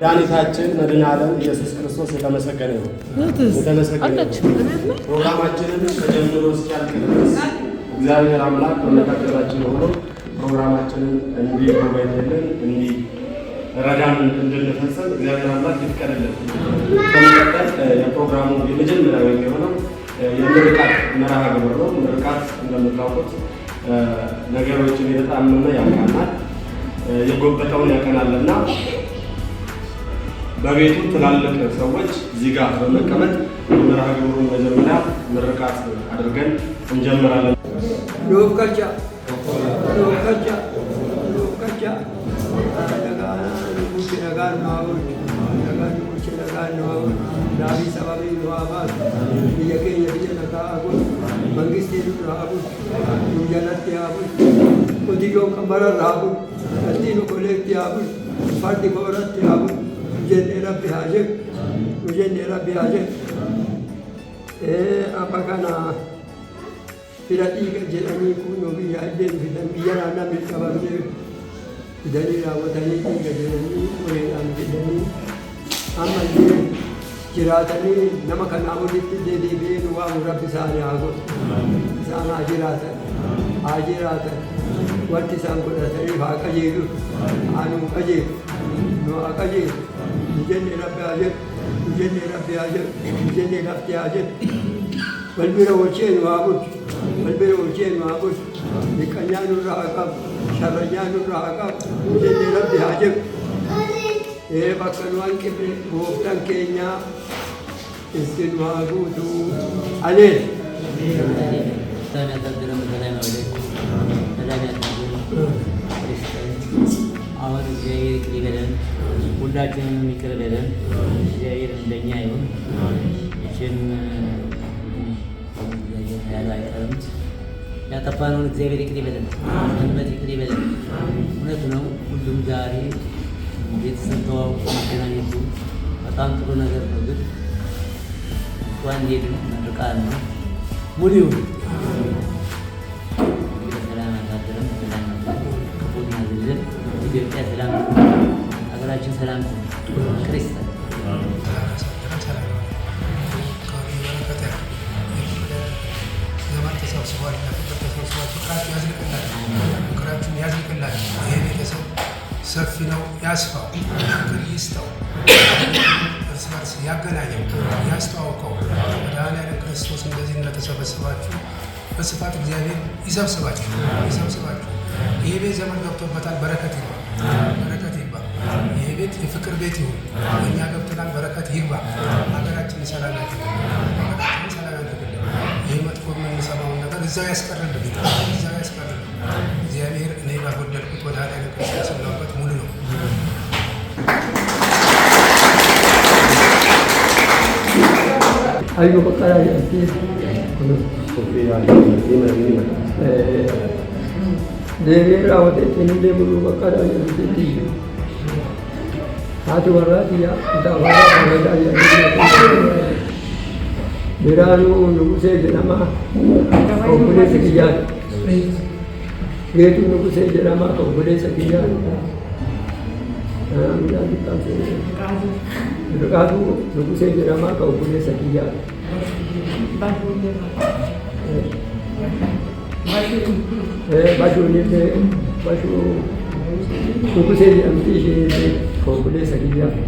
መድኃኒታችን መድኃኔ ዓለም ኢየሱስ ክርስቶስ የተመሰገነ ይሁን። ፕሮግራማችንን ከጀምሮ እስኪያልቅ ድረስ እግዚአብሔር አምላክ በመካከላችን ሆኖ ፕሮግራማችንን እንዲጎበኝልን እንዲረዳን እንድንፈጽም እግዚአብሔር አምላክ ይፍቀድልን። በመቀጠል የፕሮግራሙ የመጀመሪያው የሚሆነው የምርቃት መርሃ ግብር ነው። ምርቃት እንደምታውቁት ነገሮችን የተጣመመ ያቃናል፣ የጎበጠውን ያቀናልና በቤቱ ትላልቅ ሰዎች እዚህ ጋር በመቀመጥ የመርሃ ግብሩን መጀመሪያ ምርቃት አድርገን እንጀምራለን። ሎካቻ Ujenne Rabbi Ajib apakana filati jedhani kuno biyya ajjen fidan biyyana namni qabamne fidanii raawwatanii jedhanii qoreedhaan fidanii ammallee jiraatanii nama kanaa walitti deebi'ee waamu Rabbi isaanii haa godhu. Isaan haa jiraatan wanti isaan godhataniif haa qajeelu haa nuu qajeelu nu haa qajeelu. Ujenne Rabbi Ajib ujenne lafti Ajib walbira olcheen waa bulchu dhiqanyaan nurraa haa qabu sharranyaan nurraa haa qabu ujenne Rabbi Ajib bakka nu hanqifne gooftaan keenya isin waa guutu aleen አሁን እግዚአብሔር ይቅር ይበለን፣ ሁላችንም ይቅር በለን። እግዚአብሔር እንደኛ ይሁን። እቺን ያለ አይቀርም። ያጠፋነውን እግዚአብሔር ይቅር ይበለን፣ መንበት ይቅር ይበለን። እውነት ነው። ሁሉም ዛሬ ቤተሰብ ተዋውቆ መገናኘቱ በጣም ጥሩ ነገር ነው። ግን እንኳን ሄድን ምርቃት ነው ሙሉ ይሁን። ሰላም አሳድረን ሰላም ክፉና ዝልዝል ኢትዮጵያ ሰላም፣ ሀገራችን ሰላም ክርስቲያን ሰፊ ነው፣ ያስፋው፣ ይስጠው፣ እርስ በርስ ያገናኘው፣ ያስተዋውቀው። መድኃኔዓለም ክርስቶስ እንደዚህ እንደተሰበሰባችሁ በስፋት እግዚአብሔር ይሰብስባችሁ። ይህ ቤት ዘመን ገብቶበታል። በረከት ይግባ። ይህ ቤት የፍቅር ቤት ይሁን። እኛ ገብተናል። በረከት ይግባ። ሀገራችን ሰላም ያድርግልን። ይህ መጥፎ የምንሰማውን ነገር እዛው ያስቀርልን። እግዚአብሔር እኔ ባጎደልኩት መድኃኔዓለም ክርስቶስ ያስላበት ሙሉ ነው። አዩ በቀራ deebiirraa wateettiin deemuu bakkaadhaa jedhamteetti haati warraatiya daawaraa bareedaa jedhamee biraanuu nugusee jedhama obboleessa kiyyaati geetuu nugusee jedhama obboleessa kiyyaati Birqaatuu nugusee jedhama obboleessa kiyyaati Bashu nugusee jedhamti ishee obboleessa kiyyaati.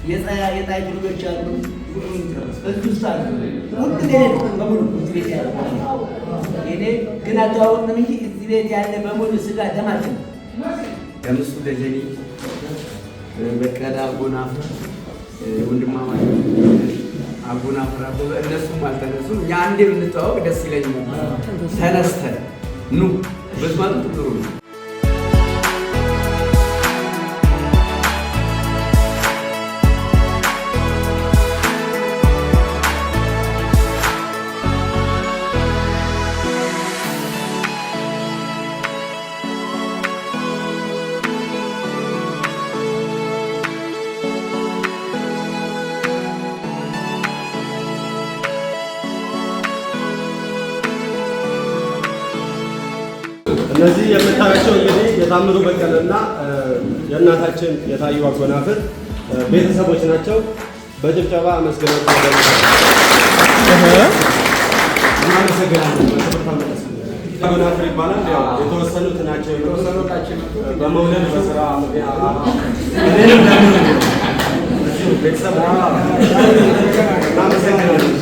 የጣይቱ ልጆች አሉ፣ እዚህ ውስጥ አሉ። ሁሉ እኔ በሙሉ እዚህ ቤት ያለ እኔ ግን አተዋወቅንም እንጂ እዚህ ቤት ያለ በሙሉ ስጋ ደማችን ከምሱ ደጀኒ በቀለ አጎናፍር ወንድማማች አጎናፍር አበበ እነሱም አልተነሱም። እኛ አንዴ ብንተዋወቅ ደስ ይለኛል። ተነስተን ኑ በዝማቱ ጥሩ ነው። እነዚህ የምታያቸው እንግዲህ የታምሩ በቀለና የእናታችን የታዩ አጎናፍር ቤተሰቦች ናቸው። በጭብጨባ አመስግነው አጎናፍር ይባላል። ያው የተወሰኑት ናቸው። በመውለድ በስራ ቤተሰብ እናመሰግናለን።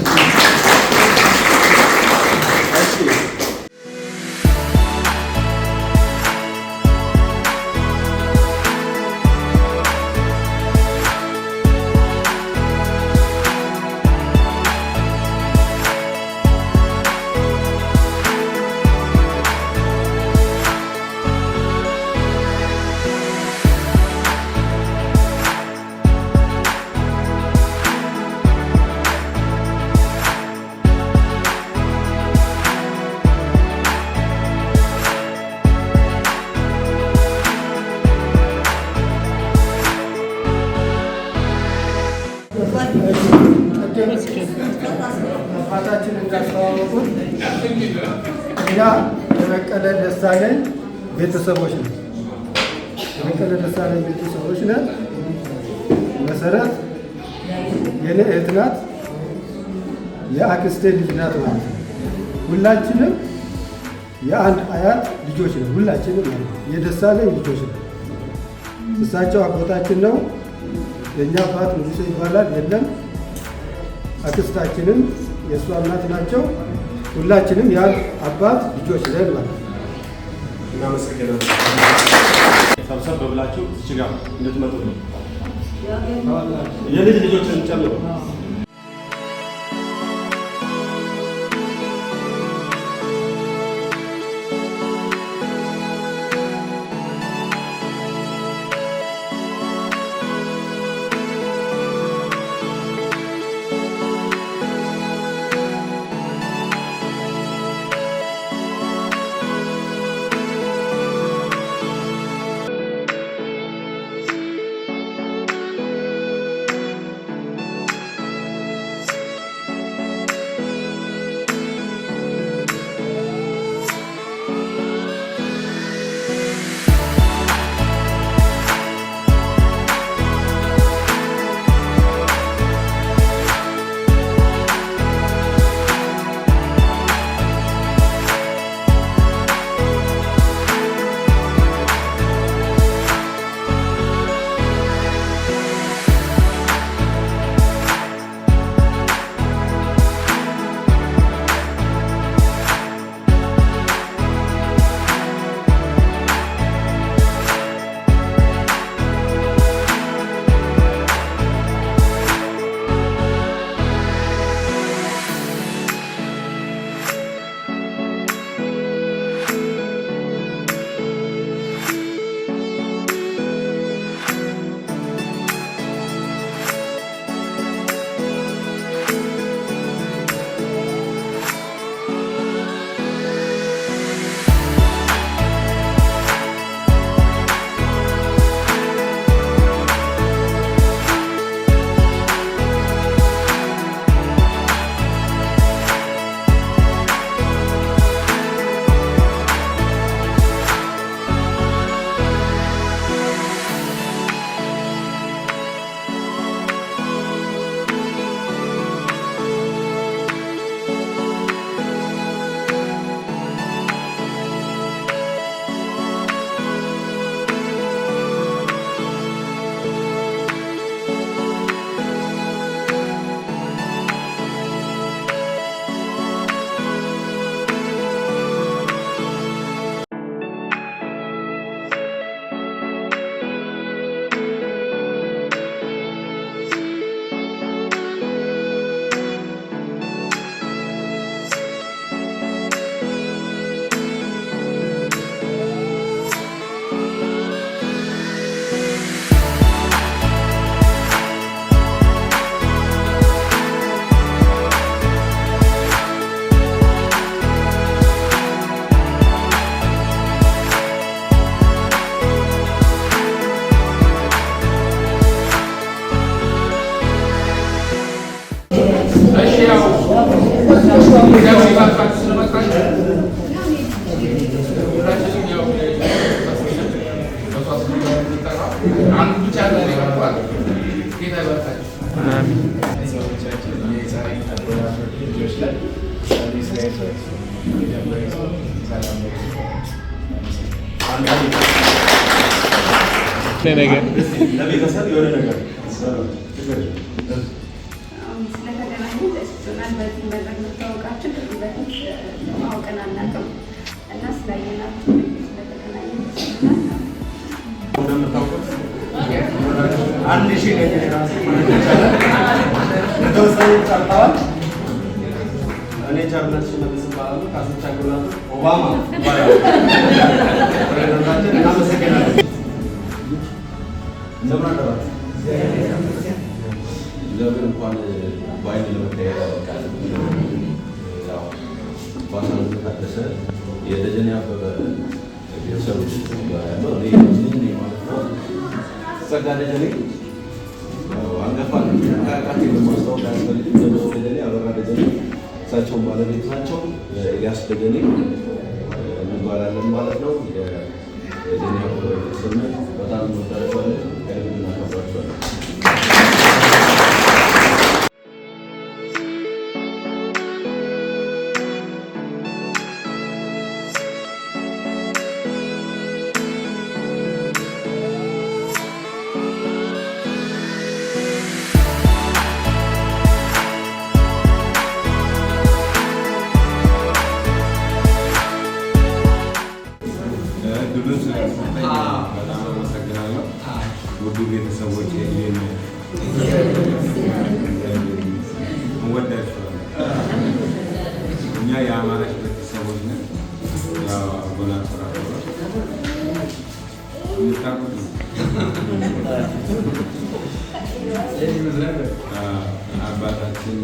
አባታችን እንዳስተዋወቁት እኛ የበቀለ ደሳለኝ ቤተሰቦች ነን። የበቀለ ደሳለኝ ቤተሰቦች ነን። መሰረት የኔ እህት ናት፣ የአክስቴ ልጅ ናት ማለት ነው። ሁላችንም የአንድ አያት ልጆች ነን። ሁላችንም የደሳለኝ ልጆች ነን። እሳቸው አጎታችን ነው። የእኛ አባት ንጉሴ ይባላል። የለም አክስታችንም የእሷ እናት ናቸው። ሁላችንም ያን አባት ልጆች ነን ማለት ነው። እናመሰግናለን። ሰብሰብ ብላችሁ እዚህ ጋር እንድትመጡ ነው የልጅ ልጆችን ጨምሮ ለቤተሰብ የሆነ ነገር በዚህ መድረክ መታወቃችን ከዚህ በፊት ማወቅን አናውቅም እና ስላየናችሁ ስለተገናኘን እንደምታውቁት 1000 ነገር ራሱ ማለት ይቻላል የተወሰኑ ጨርተዋል። እኔ ቸርነት ሽመልስ እባላለሁ። ካስቻ ጎላቱ ኦባማ ይባላል። ፕሬዝዳንታችን እናመሰግናለን። እንደምን አደራችሁ? እግዚአብሔር እንኳን በአይን ለመታየት ያበቃል። ያው ባሳሉት ታደሰ የደጀኔ አበበ ቤተሰቦች ጋር ያለው እኔ ልጅ ነኝ ማለት ነው። ጸጋ ደጀኔ አንገፋ ቃቴ ለማስታወቅ ያስፈልግም። ደመወዝ ደጀኔ፣ አበራ ደጀኔ እሳቸውን ባለቤት ናቸው። ኤልያስ ደጀኔ እንባላለን ማለት ነው። የደጀኔ አበበ ቤተሰብ ነን። በጣም እንወዳቸዋለን፣ ከልብ እናከብራቸዋለን። በጣም አመሰግናለሁ። ውድ ቤተሰቦች እንወዳችኋለን። እኛ የአማራጭ ቤተሰቦች ነን። ያው አጎና የምታውቁት ነው። አባታችን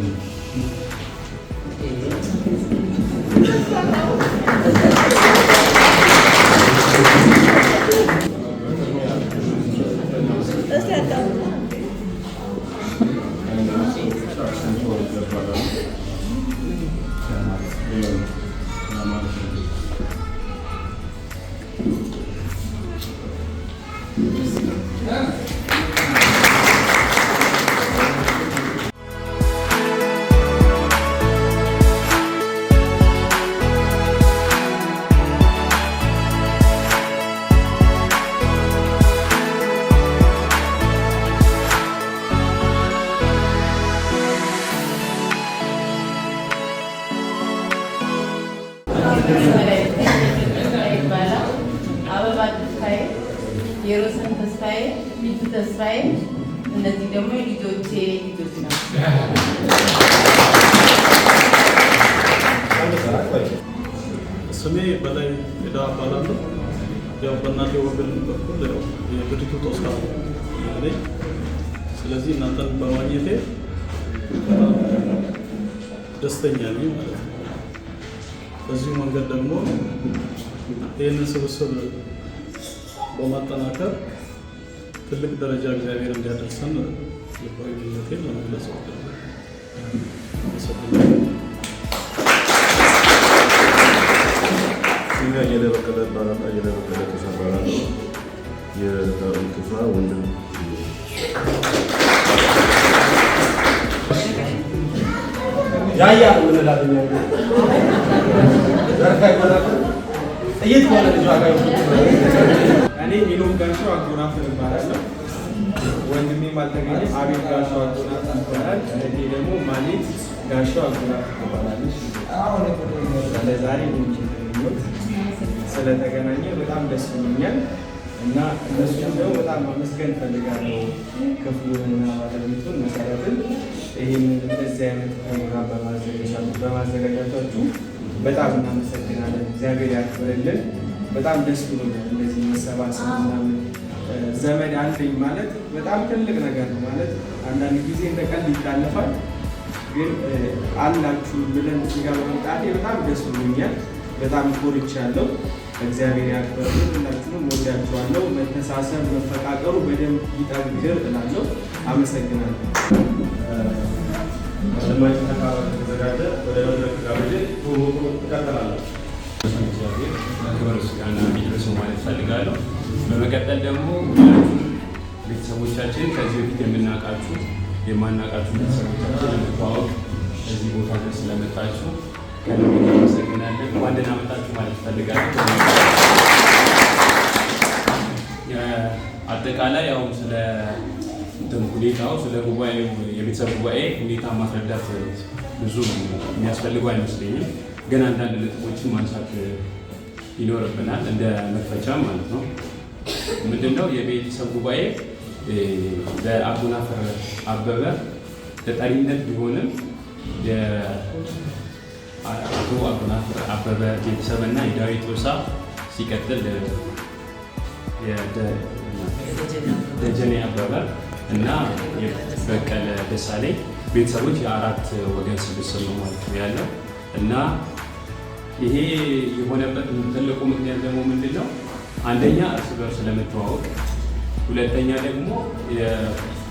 አበባ ተስፋዬ፣ የሮሰን ተስፋዬ፣ ቢቱ ተስፋዬ፣ እነዚህ ደግሞ ልጆቼ ልጆች ናቸው። ስሜ በላይ ሄዳ እባላለሁ። ያው በእናቴ ወገን በኩል ያው የብሪቱ ቶስካ ነኝ። ስለዚህ እናንተን በማግኘቴ በጣም ደስተኛ ነኝ ማለት ነው። በዚሁ መንገድ ደግሞ ይህንን ስብስብ በማጠናከር ትልቅ ደረጃ እግዚአብሔር እንዲያደርሰን ልባዊ ምኞቴን ለመግለጽ እወዳለሁ። እኛ እየደበቀለ ባላታ እየደበቀለ ተሰራራ ነው የዳዊት ክፋ ወንድም ያያ ምንላት ነው ዘርፋ ይባላል። ጥይት ሆነ ልጅ አጋይ እኔ ሚኖም ጋሻው አጎናፍር እባላለሁ። ወንድሜ ማልተገኘ አቤት ጋሻው አጎናፍር ይባላል። እህቴ ደግሞ ማሌት ጋሻው አጎናፍር ትባላለች። ለዛሬ ስለተገናኘ በጣም ደስ ብሎኛል እና እነሱም ደግሞ በጣም ማመስገን ፈልጋለሁ። ክፍሉንና ባለቤቱን መሰረትን ይህን እንደዚህ አይነት ፕሮግራም በማዘጋጃታችሁ በጣም እናመሰግናለን። እግዚአብሔር ያክብርልን። በጣም ደስ ብሎኛል። እንደዚህ መሰባሰብ ምናምን ዘመድ አለኝ ማለት በጣም ትልቅ ነገር ነው። ማለት አንዳንድ ጊዜ እንደ ቀልድ ይታለፋል፣ ግን አላችሁ ብለን እዚህ ጋር በመምጣቴ በጣም ደስ ብሎኛል። በጣም ኮርቻለሁ። እግዚአብሔር ያክብርልን። ሁላችሁንም ወዳችኋለሁ። መተሳሰብ መፈቃቀሩ በደንብ ይጠንክር እላለሁ። አመሰግናለሁ። ለማይ ተካባሪ ተዘጋጀ ወደ መድረክ ጋብዤ ትውውቁ ትቀጥላለች። ክብር ምስጋና እንዲደርሰው ማለት ፈልጋለሁ። በመቀጠል ደግሞ ሁላችሁም ቤተሰቦቻችን ከዚህ በፊት የምናውቃችሁ የማናውቃችሁ ቤተሰቦቻችን ለመተዋወቅ እዚህ ቦታ ድረስ ስለመጣችሁ ከልብ እናመሰግናለን። እንኳን ደህና መጣችሁ ማለት ፈልጋለሁ። አጠቃላይ ያው ስለ ሁኔታው ስለ ጉባኤው የቤተሰብ ጉባኤ ሁኔታ ማስረዳት ብዙ የሚያስፈልገው አይመስለኝም። ግን አንዳንድ ነጥቦችን ማንሳት ይኖርብናል እንደ መክፈቻ ማለት ነው። ምንድነው የቤተሰብ ጉባኤ በአቡናፍር አበበ ተጠሪነት ቢሆንም የአቶ አቡናፍር አበበ ቤተሰብና የዳዊት ቶሳ ሲቀጥል ደጀኔ አበበ እና የበቀለ ደሳለኝ ቤተሰቦች የአራት ወገን ስብስብ ነው ማለት ነው ያለው እና ይሄ የሆነበት ትልቁ ምክንያት ደግሞ ምንድን ነው? አንደኛ እርስ በርስ ለመተዋወቅ፣ ሁለተኛ ደግሞ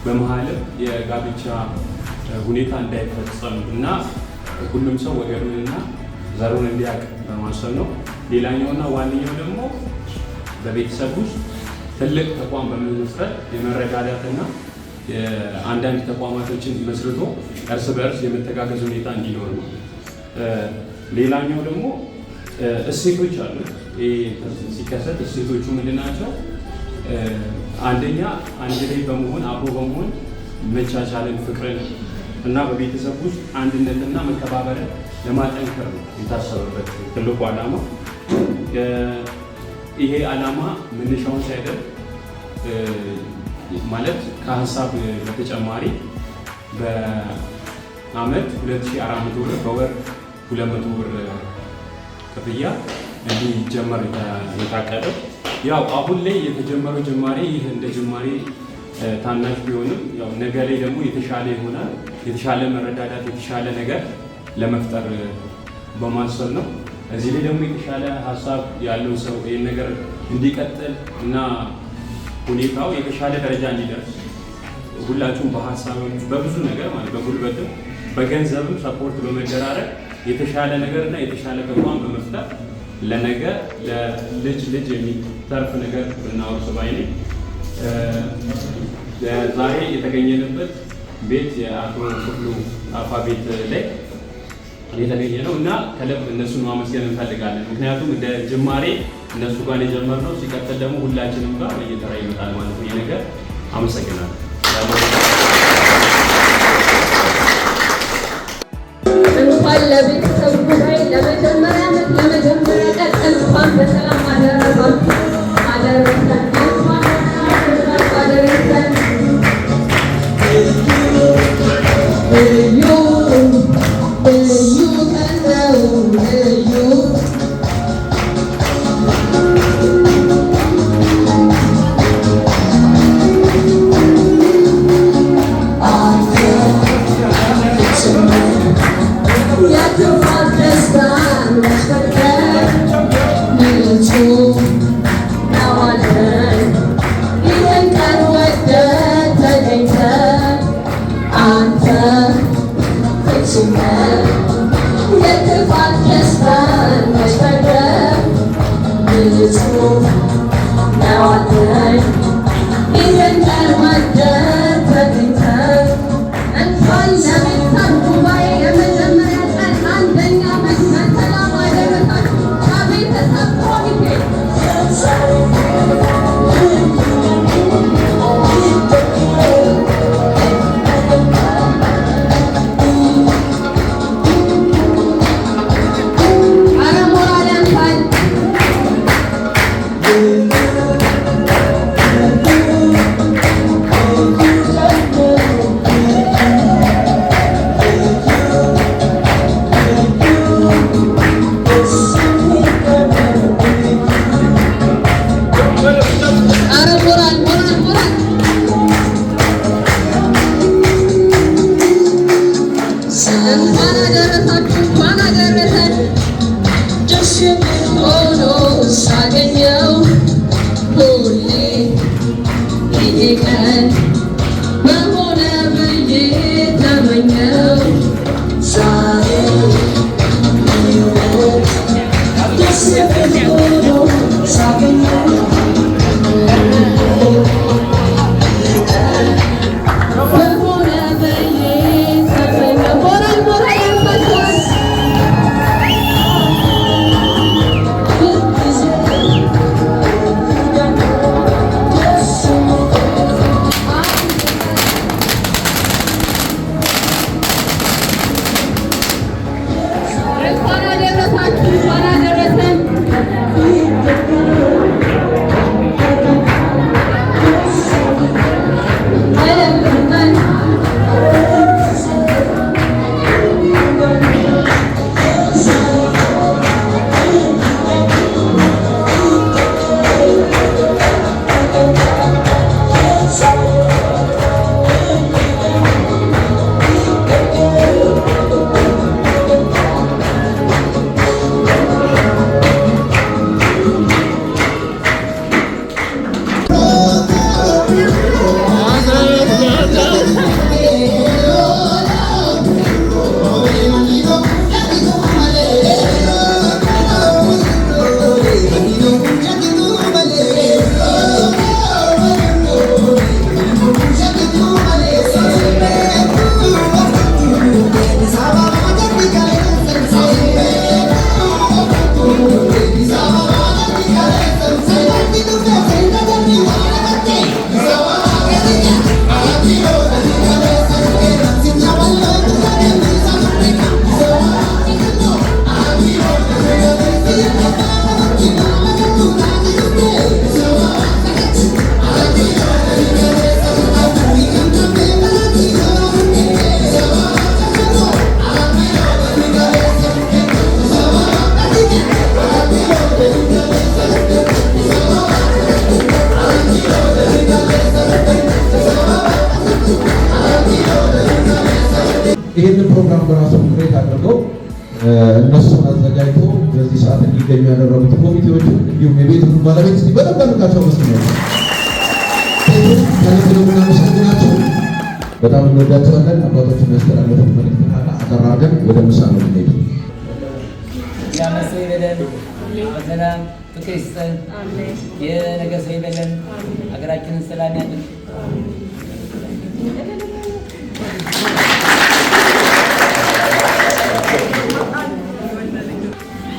በመሀልም የጋብቻ ሁኔታ እንዳይፈጸም እና ሁሉም ሰው ወገኑንና ዘሩን እንዲያውቅ በማሰብ ነው። ሌላኛውና ዋነኛው ደግሞ በቤተሰብ ውስጥ ትልቅ ተቋም በመመስረት የመረዳዳትና አንዳንድ ተቋማቶችን መስርቶ እርስ በርስ የመተጋገዝ ሁኔታ እንዲኖር ነው። ሌላኛው ደግሞ እሴቶች አሉ። ሲከሰት እሴቶቹ ምንድን ናቸው? አንደኛ አንድ ላይ በመሆን አብሮ በመሆን መቻቻልን፣ ፍቅርን እና በቤተሰብ ውስጥ አንድነትና መከባበርን ለማጠንከር ነው የታሰበበት ትልቁ ዓላማ። ይሄ ዓላማ መነሻውን ሳይደርግ ማለት ከሀሳብ በተጨማሪ በአመት 2400 ብር በወር 200 ብር ክፍያ እንዲጀመር የታቀደው። ያው አሁን ላይ የተጀመረው ጅማሬ ይህ እንደ ጅማሬ ታናሽ ቢሆንም ያው ነገ ላይ ደግሞ የተሻለ ይሆናል። የተሻለ መረዳዳት፣ የተሻለ ነገር ለመፍጠር በማሰብ ነው። እዚህ ላይ ደግሞ የተሻለ ሀሳብ ያለው ሰው ይህን ነገር እንዲቀጥል እና ሁኔታው የተሻለ ደረጃ እንዲደርስ ሁላችሁም በሀሳቦች በብዙ ነገር ማለት በጉልበትም በገንዘብም ሰፖርት በመደራረግ የተሻለ ነገርና የተሻለ ተቋም በመፍጠር ለነገ ለልጅ የሚተርፍ ነገር ብናወርስ ባይ ነኝ። ዛሬ የተገኘንበት ቤት የአቶ ክፍሉ አፋ ቤት ላይ የተገኘ ነው እና ከልብ እነሱን ማመስገን እንፈልጋለን። ምክንያቱም እንደ ጅማሬ እነሱ ጋር የጀመርነው ሲቀጥል ደግሞ ሁላችንም ጋር በየተራ ይመጣል ማለት ነው። ይህ ነገር አመሰግናለሁ። እንኳን ለቤተሰብ ጉባኤ ለመጀመሪያ ቀን እንኳን በሰላም አደረሳችሁ አደረሰን። Thank you. ይህንን ፕሮግራም በራሱ ክሬት አድርገው እነሱን አዘጋጅቶ በዚህ ሰዓት እንዲገኙ ያደረጉት ኮሚቴዎችን እንዲሁም የቤቱን ባለቤት እስቲ በደንብ አድርጋቸው መስገናቸው። ከልብ ነው የምናመሰግናቸው። በጣም እንወዳቸዋለን። አባቶች የሚያስተላለፉት መልዕክት ካለ አጠር አድርገን ወደ ምሳ ነው የምንሄድ። ያመሰ ይበለን፣ በሰላም ፍቅር ይስጠን፣ የነገ ሰው ይበለን፣ ሀገራችንን ሰላም ያድርግ።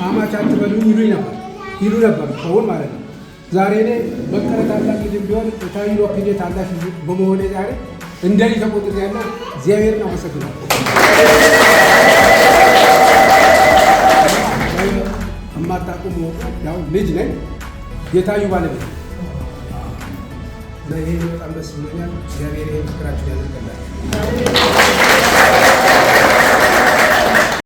አማች አትበሉኝ ይሉ ነበር ሰውን ማለት ነው። ዛሬ እኔ በቀለ ታላቅ ልጅ ቢሆን ታይሮ ክጄ ታላቅ በመሆኔ ዛሬ እንደኔ ተቆጥሬያለሁ። እግዚአብሔርን አመሰግናለሁ። የማታውቁ ያው ልጅ ነኝ የታዩ ባለቤት እና ይሄ በጣም ደስ ብሎኛል። እግዚአብሔር ይሄን ፍቅራችሁ ያዘጋ